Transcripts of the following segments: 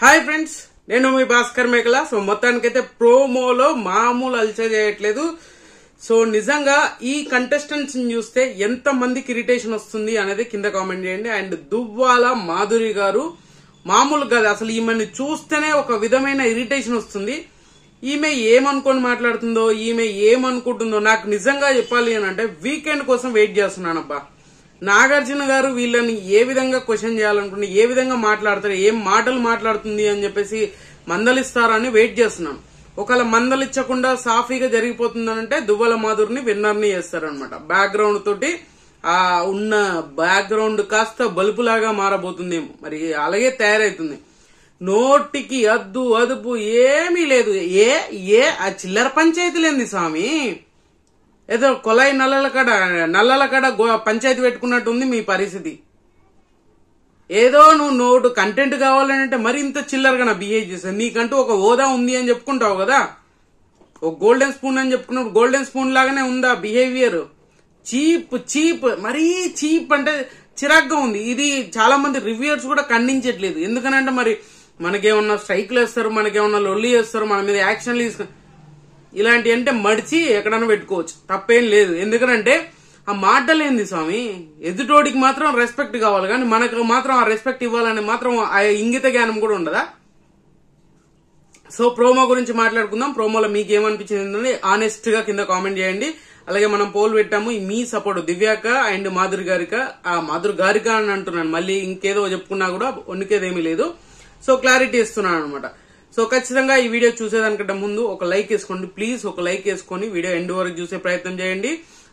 Hi friends, నేను మీ భాస్కర్ మేకల. So మొత్తానికైతే ప్రోమోలో మామూలు అల్చే చేయట్లేదు. సో నిజంగా ఈ కంటెస్టెంట్స్ చూస్తే ఎంత మందికి ఇరిటేషన్ వస్తుంది అనేది కింద కామెంట్ చేయండి. అండ్ దువ్వాల మాధురి గారు మామూలు కాదు, అసలు ఈమెని చూస్తేనే ఒక విధమైన ఇరిటేషన్ వస్తుంది. ఈమె ఏమనుకొని మాట్లాడుతుందో, ఈమె ఏమనుకుంటుందో నాకు నిజంగా చెప్పాలి అని అంటే వీకెండ్ కోసం వెయిట్ చేస్తున్నానబ్బా. నాగార్జున గారు వీళ్ళని ఏ విధంగా క్వశ్చన్ చేయాలనుకుంటే, ఏ విధంగా మాట్లాడతారు, ఏం మాటలు మాట్లాడుతుంది అని చెప్పేసి మందలిస్తారని వెయిట్ చేస్తున్నాను. ఒకవేళ మందలిచ్చకుండా సాఫీగా జరిగిపోతుందనంటే దువ్వాల మాధురిని విన్నర్ని చేస్తారనమాట. బ్యాక్గ్రౌండ్ తోటి ఆ ఉన్న బ్యాక్గ్రౌండ్ కాస్త బలుపులాగా మారబోతుందేమో, మరి అలాగే తయారైతుంది. నోటికి అద్దు అదుపు ఏమీ లేదు. ఆ చిల్లర పంచాయతీలేంది స్వామి, ఏదో కొలాయి నల్లల కాడ పంచాయతీ పెట్టుకున్నట్టుంది మీ పరిస్థితి. ఏదో నువ్వు నోటు కంటెంట్ కావాలంటే మరి ఇంత చిల్లరగా నా బిహేవ్ చేస్తాను. నీకంటూ ఒక హోదా ఉంది అని చెప్పుకుంటావు కదా, ఒక గోల్డెన్ స్పూన్ అని చెప్పుకున్నప్పుడు గోల్డెన్ స్పూన్ లాగానే ఉందా బిహేవియర్? చీప్ మరీ చీప్ అంటే చిరాగ్గా ఉంది. ఇది చాలా మంది రివ్యూయర్స్ కూడా ఖండించట్లేదు. ఎందుకనంటే మరి మనకేమన్నా స్ట్రైక్లు వేస్తారు, మనకేమన్నా లొల్లి చేస్తారు, మన మీద యాక్షన్లు తీసుకు ఇలాంటి అంటే మడిచి ఎక్కడన్నా పెట్టుకోవచ్చు, తప్పేం లేదు. ఎందుకంటే ఆ మాటలేంది స్వామి, ఎదుటోడికి మాత్రం రెస్పెక్ట్ కావాలి కానీ మనకు మాత్రం ఆ రెస్పెక్ట్ ఇవ్వాలని మాత్రం ఆ ఇంగిత జ్ఞానం కూడా ఉండదా? సో ప్రోమో గురించి మాట్లాడుకుందాం. ప్రోమోలో మీకు ఏమనిపించింది ఆనెస్ట్ గా కింద కామెంట్ చేయండి. అలాగే మనం పోల్ పెట్టాము, మీ సపోర్ట్ దివ్యాక అండ్ మాధురి గారిక అని అంటున్నాను, మళ్ళీ ఇంకేదో చెప్పుకున్నా కూడా వణికేదేమీ లేదు. సో క్లారిటీ ఇస్తున్నాను అనమాట. సో ఖచ్చితంగా ఈ వీడియో చూసేదానికంటే ముందు ఒక లైక్ వేసుకోండి ప్లీజ్. ఒక లైక్ వేసుకొని వీడియో ఎండ్ వరకు చూసే ప్రయత్నం చేయండి.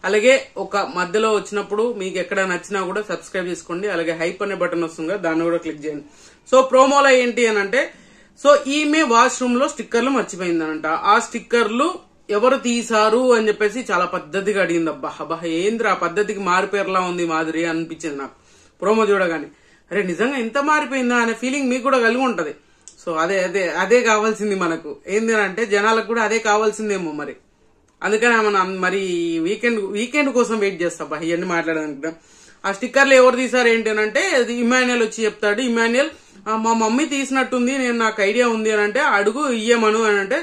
అలాగే ఒక మధ్యలో వచ్చినప్పుడు మీకు ఎక్కడ నచ్చినా కూడా సబ్స్క్రైబ్ చేసుకోండి. అలాగే హైప్ అనే బటన్ వస్తుంది, దాన్ని కూడా క్లిక్ చేయండి. సో ప్రోమోలో ఏంటి అని అంటే, సో ఈమె వాష్రూమ్ లో స్టిక్కర్లు మర్చిపోయిందనంట. ఆ స్టిక్కర్లు ఎవరు తీశారు అని చెప్పేసి చాలా పద్ధతిగా అడిగింది. అబ్బా ఏంద్ర ఆ పద్ధతికి మారిపోయేలా ఉంది మాధురి అనిపించింది నాకు ప్రోమో చూడగానే. అరే నిజంగా ఎంత మారిపోయిందా అనే ఫీలింగ్ మీకు కూడా కలిగి ఉంటది. సో అదే కావాల్సింది మనకు. ఏంది అంటే జనాలకు కూడా అదే కావాల్సిందేమో మరి. అందుకని మనం మరి వీకెండ్ కోసం వెయిట్ చేస్తాం ఇవన్నీ మాట్లాడాలనుకుంటాం. ఆ స్టిక్కర్లు ఎవరు తీసారు ఏంటి అని అంటే ఇమాన్యుయల్ వచ్చి చెప్తాడు. ఇమాన్యుయల్ మా మమ్మీ తీసినట్టుంది, నాకు ఐడియా ఉంది అని అంటే అడుగు ఇయ్యమను అని అంటే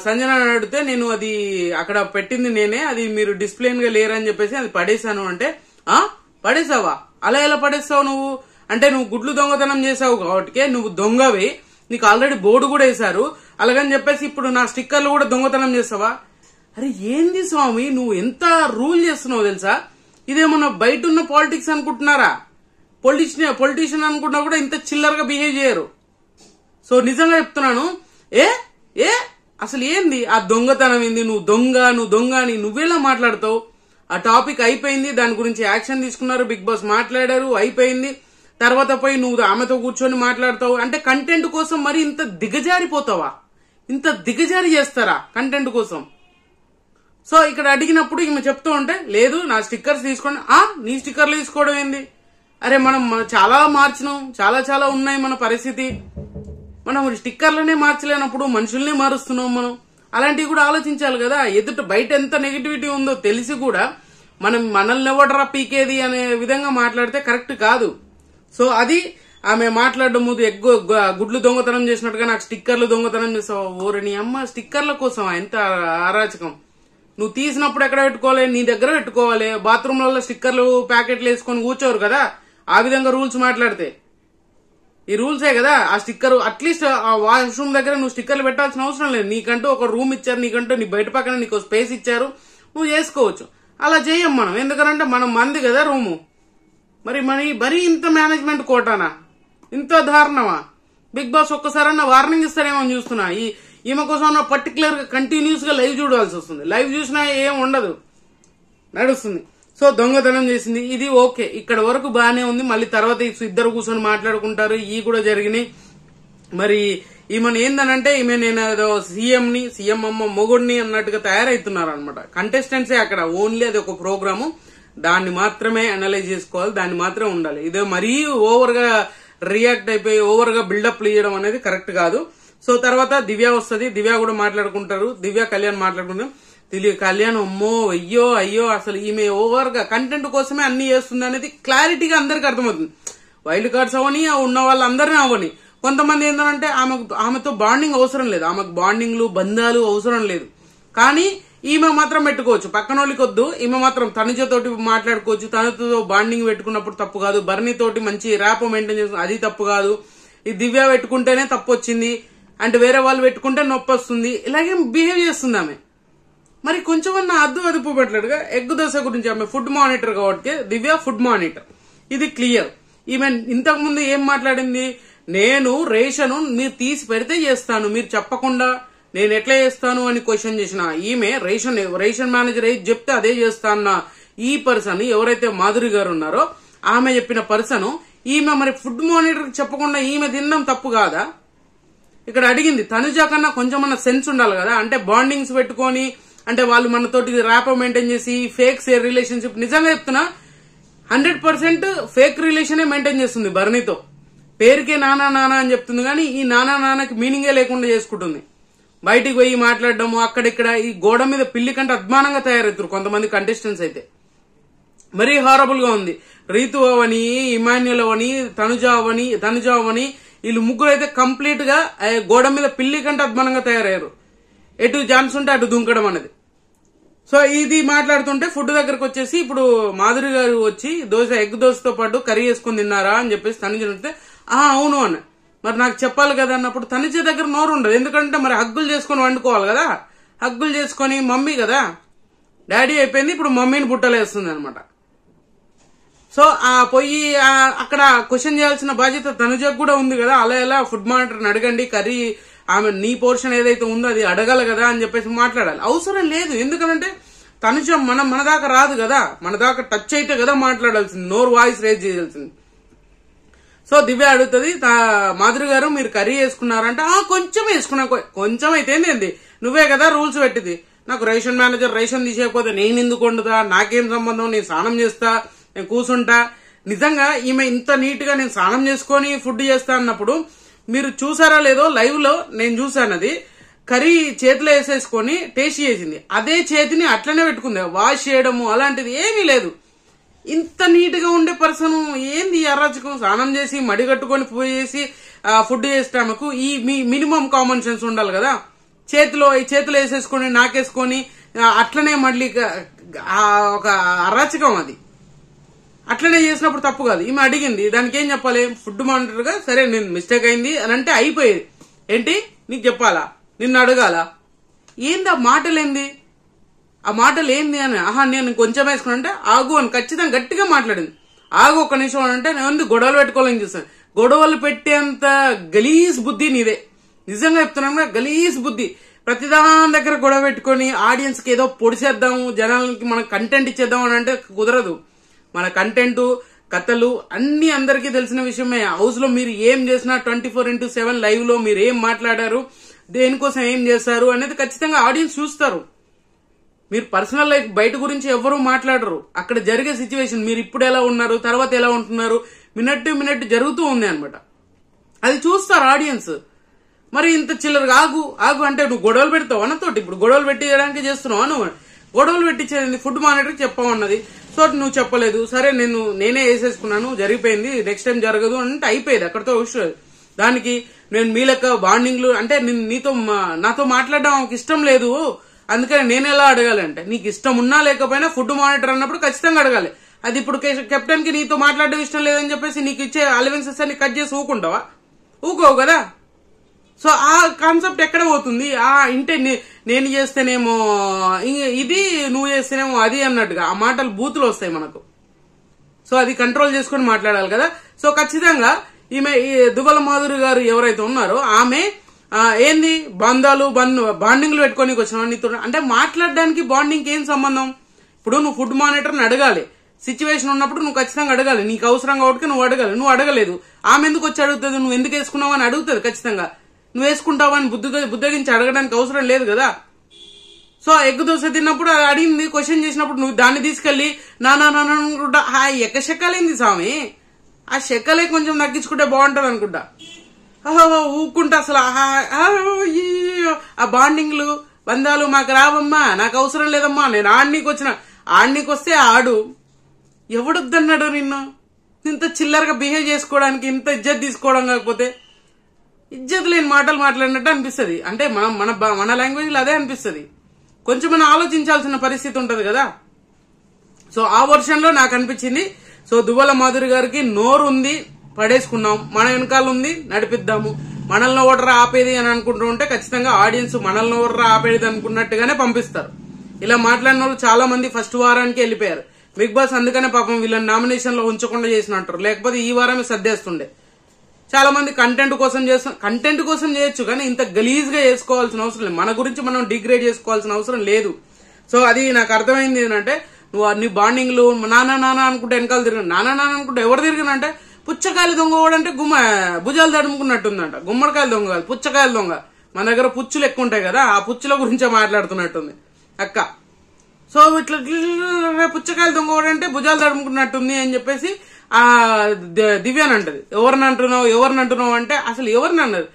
సంజన అడిగితే నేను అది అక్కడ పెట్టింది నేనే, అది మీరు డిస్ప్లేన్ గా లేరని చెప్పేసి అది పడేశాను అంటే, పడేసావా? అలా ఎలా పడేస్తావు నువ్వు అంటే, నువ్వు గుడ్లు దొంగతనం చేసావు కాబట్టి నువ్వు దొంగవి, నీకు ఆల్రెడీ బోర్డు కూడా వేశారు, అలాగని చెప్పేసి ఇప్పుడు నా స్టిక్కర్లు కూడా దొంగతనం చేస్తావా? అరే ఏంది స్వామి, నువ్వు ఎంత రూల్ చేస్తున్నావు తెలుసా? ఇదేమన్నా బయట ఉన్న పాలిటిక్స్ అనుకుంటున్నారా? పొలిటీషియన్ అనుకుంటున్నా కూడా ఇంత చిల్లరగా బిహేవ్ చేయరు. సో నిజంగా చెప్తున్నాను, అసలు ఏంది ఆ దొంగతనం ఏంది? నువ్వు దొంగ అని నువ్వేలా మాట్లాడతావు? ఆ టాపిక్ అయిపోయింది, దాని గురించి యాక్షన్ తీసుకున్నారు, బిగ్ బాస్ మాట్లాడారు, అయిపోయింది. తర్వాత పోయి నువ్వు ఆమెతో కూర్చొని మాట్లాడతావు అంటే కంటెంట్ కోసం మరి ఇంత దిగజారిపోతావా? ఇంత దిగజారి చేస్తారా కంటెంట్ కోసం? సో ఇక్కడ అడిగినప్పుడు ఈమె చెప్తూ ఉంటే, లేదు నా స్టిక్కర్స్ తీసుకోండి. నీ స్టిక్కర్లు తీసుకోవడం ఏంది? అరే మనం చాలా మార్చినాం, చాలా ఉన్నాయి మన పరిస్థితి. మనం స్టిక్కర్లనే మార్చలేనప్పుడు మనుషుల్నే మారుస్తున్నాం మనం. అలాంటివి కూడా ఆలోచించాలి కదా. ఎదుట బయట ఎంత నెగిటివిటీ ఉందో తెలిసి కూడా మనల్ని ఎవడరా పీకేది అనే విధంగా మాట్లాడితే కరెక్ట్ కాదు. సో అది ఆమె మాట్లాడడం ముందు గుడ్లు దొంగతనం చేసినట్టుగా నాకు స్టిక్కర్లు దొంగతనం చేస్తావు. ఓరని అమ్మ, స్టిక్కర్ల కోసం ఎంత అరాచకం. నువ్వు తీసినప్పుడు ఎక్కడ పెట్టుకోవాలి? నీ దగ్గర పెట్టుకోవాలి. బాత్రూంలలో స్టిక్కర్లు ప్యాకెట్లు వేసుకొని కూర్చోరు కదా, ఆ విధంగా రూల్స్ మాట్లాడితే. ఈ రూల్సే కదా. ఆ స్టిక్కర్ అట్లీస్ట్ ఆ వాష్రూమ్ దగ్గర నువ్వు స్టిక్కర్లు పెట్టాల్సిన అవసరం లేదు. నీకంటూ ఒక రూమ్ ఇచ్చారు, నీకంటూ నీ బయట పక్కన నీకు స్పేస్ ఇచ్చారు, నువ్వు చేసుకోవచ్చు. అలా చేయం మనం, ఎందుకంటే మనం మంది కదా రూము. మరి ఇంత మేనేజ్మెంట్ కోటానా? ఇంత దారుణమా? బిగ్ బాస్ ఒక్కసారన్నా వార్నింగ్ ఇస్తారేమో అని చూస్తున్నా. ఈమె కోసం పర్టికులర్ గా కంటిన్యూస్ గా లైవ్ చూడాల్సి వస్తుంది. లైవ్ చూసినా ఏం ఉండదు, నడుస్తుంది. సో దొంగతనం చేసింది, ఇది ఓకే, ఇక్కడ వరకు బానే ఉంది. మళ్ళీ తర్వాత ఇద్దరు కూర్చొని మాట్లాడుకుంటారు, ఇవి కూడా జరిగినాయి. మరి ఈమెను ఏందనంటే ఈమె నేను ఏదో సీఎం అమ్మ మొగుడిని అన్నట్టుగా తయారవుతున్నారు అనమాట. కంటెస్టెంట్సే అక్కడ, ఓన్లీ అది ఒక ప్రోగ్రాము, దాన్ని మాత్రమే అనలైజ్ చేసుకోవాలి, దాన్ని మాత్రమే ఉండాలి. ఇదే మరీ ఓవర్ గా రియాక్ట్ అయిపోయి ఓవర్ గా బిల్డప్ ఇవ్వడం అనేది కరెక్ట్ కాదు. సో తర్వాత దివ్య వస్తుంది, దివ్య కూడా మాట్లాడుకుంటారు, దివ్య కళ్యాణ్ మాట్లాడుకుంటారు. కళ్యాణ్ అమ్మో అయ్యో అసలు ఈమె ఓవర్ గా కంటెంట్ కోసమే అన్ని చేస్తుంది అనేది క్లారిటీగా అందరికి అర్థమవుతుంది. వైల్డ్ కార్డ్స్ అవని ఉన్న వాళ్ళందరినీ అవని కొంతమంది ఏంటంటే ఆమెతో బాండింగ్ అవసరం లేదు, ఆమెకు బాండింగ్లు బంధాలు అవసరం లేదు, కానీ ఈమె మాత్రం పెట్టుకోవచ్చు, పక్కన వాళ్ళకి వద్దు, ఈమె మాత్రం తనుజతోటి మాట్లాడుకోవచ్చు, తనతో బాండింగ్ పెట్టుకున్నప్పుడు తప్పు కాదు, బర్నీతోటి మంచి ర్యాప్ మెయింటైన్ చేస్తుంది అది తప్పు కాదు, ఈ దివ్య పెట్టుకుంటేనే తప్పు వచ్చింది అంటే వేరే వాళ్ళు పెట్టుకుంటే నొప్పి వస్తుంది, ఇలాగే బిహేవ్ చేస్తుంది ఆమె. మరి కొంచెం అదుపు పెట్టలేడుగా. ఎగ్ దోశ గురించి ఆమె ఫుడ్ మానిటర్ కాబట్టి దివ్య ఫుడ్ మానిటర్, ఇది క్లియర్. ఈమె ఇంతకు ముందు ఏం మాట్లాడింది, నేను రేషన్ మీరు తీసి పెడితే చేస్తాను, మీరు చెప్పకుండా నేను ఎట్లా చేస్తాను అని క్వశ్చన్ చేసిన ఈమె రేషన్ మేనేజర్ ఏది చెప్తే అదే చేస్తాన్న ఈ పర్సన్ ఎవరైతే మాధురి గారు ఉన్నారో ఆమె చెప్పిన పర్సన్ ఈమె మరి ఫుడ్ మానిటర్ చెప్పకుండా ఈమె తినడం తప్పు కాదా? ఇక్కడ అడిగింది తనుజ కన్నా కొంచెం సెన్స్ ఉండాలి కదా, అంటే బాండింగ్స్ పెట్టుకొని అంటే వాళ్ళు మనతోటి ర్యాపో మెయింటైన్ చేసి ఫేక్ రిలేషన్షిప్. నిజంగా చెప్తున్నా 100% ఫేక్ రిలేషనే మెయింటైన్ చేస్తుంది బర్నీతో. పేరుకే నానా నానా అని చెప్తుంది కానీ ఈ నానా నాన్నకి మీనింగే లేకుండా చేసుకుంటుంది. బయటికి పోయి మాట్లాడడము అక్కడిక్కడ ఈ గోడ మీద పిల్లి కంటే అద్మానంగా తయారవుతారు కొంతమంది కంటెస్టెంట్స్ అయితే. మరీ హారబుల్ గా ఉంది. రీతు అవని, ఇమాన్యుల్ అవని, తనుజ అవని వీళ్ళు ముగ్గురు అయితే కంప్లీట్ గా గోడ మీద పిల్లి కంటే అద్మానంగా తయారయ్యారు. ఎటు ఛాన్స్ ఉంటే అటు దుంకడం అనేది. సో ఇది మాట్లాడుతుంటే ఫుడ్ దగ్గరకు వచ్చేసి ఇప్పుడు మాధురి గారు వచ్చి ఎగ్ దోశతో పాటు కర్రీ వేసుకుని తిన్నారా అని చెప్పేసి తనుజ అడిగితే అవును అన్న. మరి నాకు చెప్పాలి కదా అన్నప్పుడు తనుజ దగ్గర నోరు ఉండదు, ఎందుకంటే మరి హగ్గులు చేసుకుని వండుకోవాలి కదా, హగ్గులు చేసుకుని మమ్మీ కదా, డాడీ అయిపోయింది ఇప్పుడు మమ్మీని బుట్టలేస్తుంది అనమాట. సో పోయి అక్కడ క్వశ్చన్ చేయాల్సిన బాధ్యత తనుజకు కూడా ఉంది కదా, అలా ఎలా ఫుడ్ మానిటర్ని అడగండి, కర్రీ ఆమె నీ పోర్షన్ ఏదైతే ఉందో అది అడగాలి కదా అని చెప్పేసి మాట్లాడాలి. అవసరం లేదు, ఎందుకంటే తనుజ మన దాకా రాదు కదా, మన దాకా టచ్ అయితే కదా మాట్లాడాల్సింది, నోరు వాయిస్ రేజ్ చేయాల్సింది. సో దివ్య అడుగుతుంది మాధురి గారు మీరు కర్రీ వేసుకున్నారంటే కొంచెం వేసుకున్నా, కొంచెం అయితే ఏంది నువ్వే కదా రూల్స్ పెట్టింది, నాకు రేషన్ మేనేజర్ రేషన్ తీసేయకపోతే నేను ఎందుకు వండుతా, నాకేం సంబంధం, నేను స్నానం చేస్తా, నేను కూర్చుంటా. నిజంగా ఈమె ఇంత నీట్ గా నేను స్నానం చేసుకొని ఫుడ్ చేస్తా అన్నప్పుడు మీరు చూసారా లేదో లైవ్ లో నేను చూసాను, అది కర్రీ చేతిలో వేసేసుకొని టేస్ట్ చేసింది, అదే చేతిని అట్లనే పెట్టుకుంది, వాష్ చేయడము అలాంటిది ఏమీ లేదు. ఇంత నీట్ గా ఉండే పర్సన్ ఏంది అరాచకం, స్నానం చేసి మడి కట్టుకొని పోయేసి ఫుడ్ చేసేటామెకు ఈ మినిమం కామన్ సెన్స్ ఉండాలి కదా. చేతిలో వేసేసుకొని నాకేసుకొని అట్లనే మళ్ళీ ఒక అరాచకం అది, అట్లనే చేసినప్పుడు తప్పు కాదు. ఈమె అడిగింది దానికి ఏం చెప్పాలి, ఫుడ్ మానిటర్ గా సరే నేను మిస్టేక్ అయింది అని అంటే అయిపోయేది. ఏంటి నీకు చెప్పాలా, నిన్ను అడగాల, ఏంది ఆ మాటలేంది, ఆ మాటలు ఏంది అని నేను కొంచెం వేసుకున్నా అంటే ఆగు అని ఖచ్చితంగా గట్టిగా మాట్లాడింది. ఆగు ఒక్క నిమిషం అని అంటే నేను గొడవలు పెట్టుకోవాలని చూస్తాను. గొడవలు పెట్టేంత గలీజ్ బుద్ధి నీదే, నిజంగా చెప్తున్నా గలీజ్ బుద్ధి. ప్రతిదాని దగ్గర గొడవ పెట్టుకుని ఆడియన్స్ కి ఏదో పొడిచేద్దాము, జనాలకి మన కంటెంట్ ఇచ్చేద్దాం అని అంటే కుదరదు. మన కంటెంట్ కథలు అన్ని అందరికీ తెలిసిన విషయమే. హౌస్ లో మీరు ఏం చేసినా 24/7 లైవ్ లో మీరు ఏం మాట్లాడారు, దేనికోసం ఏం చేస్తారు అనేది ఖచ్చితంగా ఆడియన్స్ చూస్తారు. మీరు పర్సనల్ లైఫ్ బయట గురించి ఎవరు మాట్లాడరు, అక్కడ జరిగే సిచ్యువేషన్ మీరు ఇప్పుడు ఎలా ఉన్నారు తర్వాత ఎలా ఉంటున్నారు మినిట్ జరుగుతూ ఉంది అనమాట, అది చూస్తారు ఆడియన్స్. మరి ఇంత చిల్లరగా ఆగు అంటే నువ్వు గొడవలు పెడతావు అన్నతోటి, ఇప్పుడు గొడవలు పెట్టించడానికి చేస్తున్నావు, నువ్వు గొడవలు పెట్టించేది ఫుడ్ మానిటర్ చెప్పమన్నది, సో నువ్వు చెప్పలేదు, సరే నేనే వేసేసుకున్నాను జరిగిపోయింది, నెక్స్ట్ టైం జరగదు అంటే అయిపోయేది అక్కడతో విషయం. దానికి నేను మీ లెక్క బాండింగ్లు అంటే నాతో మాట్లాడడం ఆమెకు ఇష్టం లేదు, అందుకని నేను ఎలా అడగాలి అంటే నీకు ఇష్టం ఉన్నా లేకపోయినా ఫుడ్ మానిటర్ అన్నప్పుడు ఖచ్చితంగా అడగాలి. అది ఇప్పుడు కెప్టెన్ కి నీతో మాట్లాడడం ఇష్టం లేదని చెప్పేసి నీకు ఇచ్చే అలవెన్సెస్ అన్ని కట్ చేసి ఊకుంటావా, ఊకోవు కదా. సో ఆ కాన్సెప్ట్ ఎక్కడ పోతుంది, ఇంటే నేను చేస్తేనేమో ఇది, నువ్వు చేస్తేనేమో అది అన్నట్టుగా ఆ మాటలు బూతులు వస్తాయి మనకు. సో అది కంట్రోల్ చేసుకుని మాట్లాడాలి కదా. సో ఖచ్చితంగా ఈమె దువ్వల మాధురి గారు ఎవరైతే ఉన్నారో ఆమె ఏంది బాండింగ్లు పెట్టుకోనికి వచ్చిన నీతో అంటే మాట్లాడడానికి బాండింగ్ ఏం సంబంధం. ఇప్పుడు నువ్వు ఫుడ్ మానిటర్ని అడగాలి, సిచ్యువేషన్ ఉన్నప్పుడు నువ్వు ఖచ్చితంగా అడగాలి, నీకు అవసరం కాబట్టి నువ్వు అడగాలి. నువ్వు అడగలేదు, ఆమె ఎందుకు వచ్చి అడుగుతుంది, నువ్వు ఎందుకు వేసుకున్నావు అని అడుగుతుంది ఖచ్చితంగా. నువ్వు వేసుకుంటావా అని బుద్ధగించి అడగడానికి అవసరం లేదు కదా. సో ఎగ్ దోశ తిన్నప్పుడు అడిగింది, క్వశ్చన్ చేసినప్పుడు నువ్వు దాన్ని తీసుకెళ్లి నానా ఎక్క శెక్కలేంది స్వామి, ఆ శెక్కలే కొంచెం తగ్గించుకుంటే బాగుంటది అనుకుంటా. ఊక్కుంటా అసలు ఆ బాండింగ్లు బంధాలు మాకు రావమ్మా, నాకు అవసరం లేదమ్మా, నేను ఆడికి వస్తే ఆడు, ఎవడొద్దన్నాడు నిన్ను ఇంత చిల్లరగా బిహేవ్ చేసుకోవడానికి, ఇంత ఇజ్జత్ తీసుకోవడం కాకపోతే ఇజ్జత్ లేని మాటలు మాట్లాడినట్టు అనిపిస్తుంది. అంటే మన లాంగ్వేజ్ లో అదే అనిపిస్తుంది. కొంచెం మనం ఆలోచించాల్సిన పరిస్థితి ఉంటది కదా. సో ఆ వర్షన్ లో నాకు అనిపించింది. సో దువ్వాల మాధురి గారికి నోరు ఉంది, పడేసుకున్నాం, మన వెనకాల ఉంది, నడిపిద్దాము. మనల్ని ఓడరా ఆపేది అని అనుకుంటూ ఉంటే ఖచ్చితంగా ఆడియన్స్ మనల్ని ఓడరా ఆపేది అనుకున్నట్టుగానే పంపిస్తారు. ఇలా మాట్లాడిన వాళ్ళు చాలా మంది ఫస్ట్ వారానికి వెళ్ళిపోయారు. బిగ్ బాస్ అందుకనే పాపం వీళ్ళని నామినేషన్ లో ఉంచకుండా చేసినట్టు, లేకపోతే ఈ వారమే సర్దేస్తుండే. చాలా మంది కంటెంట్ కోసం చేయొచ్చు, కానీ ఇంత గలీజ్ గా చేసుకోవాల్సిన అవసరం లేదు. మన గురించి మనం డిగ్రేడ్ చేసుకోవాల్సిన అవసరం లేదు. సో అది నాకు అర్థమైంది ఏంటంటే, నువ్వు అన్ని బాండింగ్లు నానా అనుకుంటే వెనకాల తిరిగిన, నానా అనుకుంటే ఎవరు తిరిగినంటే పుచ్చకాయలు దొంగ అంటే భుజాలు తడుముకున్నట్టుందంట. గుమ్మడికాయలు దొంగ కాదు, పుచ్చకాయలు దొంగ. మన దగ్గర పుచ్చులు ఎక్కువ ఉంటాయి కదా, ఆ పుచ్చుల గురించే మాట్లాడుతున్నట్టుంది అక్క. సో ఇట్లా పుచ్చకాయలు దొంగ అంటే భుజాలు తడుముకున్నట్టుంది అని చెప్పేసి ఆ దివ్యాని అంటది. ఎవరిని అంటున్నావు అంటే అసలు ఎవరిని అన్నది?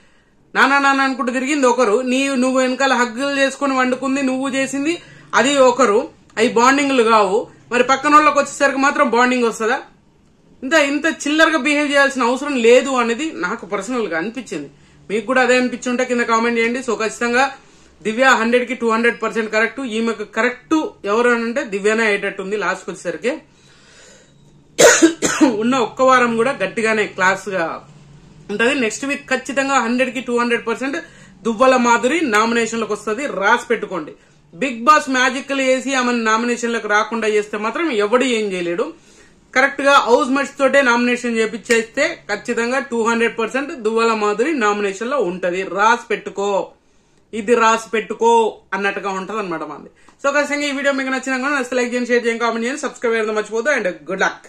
నానా అనుకుంటూ తిరిగింది ఒకరు, నువ్వు వెనకాల హగ్గులు చేసుకుని వండుకుంది నువ్వు చేసింది అది ఒకరు. అవి బాండింగ్లు కావు. మరి పక్కన వాళ్ళకి వచ్చేసరికి మాత్రం బాండింగ్ వస్తుందా? ఇంత చిల్లరగా బిహేవ్ చేయాల్సిన అవసరం లేదు అనేది నాకు పర్సనల్ గా అనిపించింది. మీకు కూడా అదే అనిపించుంటే కింద కామెంట్ చేయండి. సో ఖచ్చితంగా దివ్య 100కి 200% కరెక్ట్. ఈమెకు కరెక్ట్ ఎవరు అంటే దివ్యనే అయ్యేటట్టుంది లాస్ట్కి వచ్చేసరికి. ఉన్న ఒక్క వారం కూడా గట్టిగానే క్లాస్ గా ఉంటది. నెక్స్ట్ వీక్ ఖచ్చితంగా 100కి 200% దువ్వాల మాధురి నామినేషన్ లకు వస్తుంది. రాసి పెట్టుకోండి. బిగ్ బాస్ మ్యాజిక్ వేసి ఆమెను నామినేషన్లకు రాకుండా చేస్తే మాత్రం ఎవడు ఏం చేయలేడు. కరెక్ట్ గా హౌస్ మేట్స్ తోటే నామినేషన్ చేపిచ్చేస్తే ఖచ్చితంగా 200% దువ్వాల మాధురి నామినేషన్ లో ఉంటది. రాసి పెట్టుకో అన్నట్టుగా ఉంటది అనమాట మంది. సో ఖచ్చితంగా ఈ వీడియో మీకు నచ్చినా లైక్ చేయండి, షేర్ చేయండి, కామెంట్ చేయండి, సబ్స్క్రైబ్ చేయడం మర్చిపోదు. And good luck.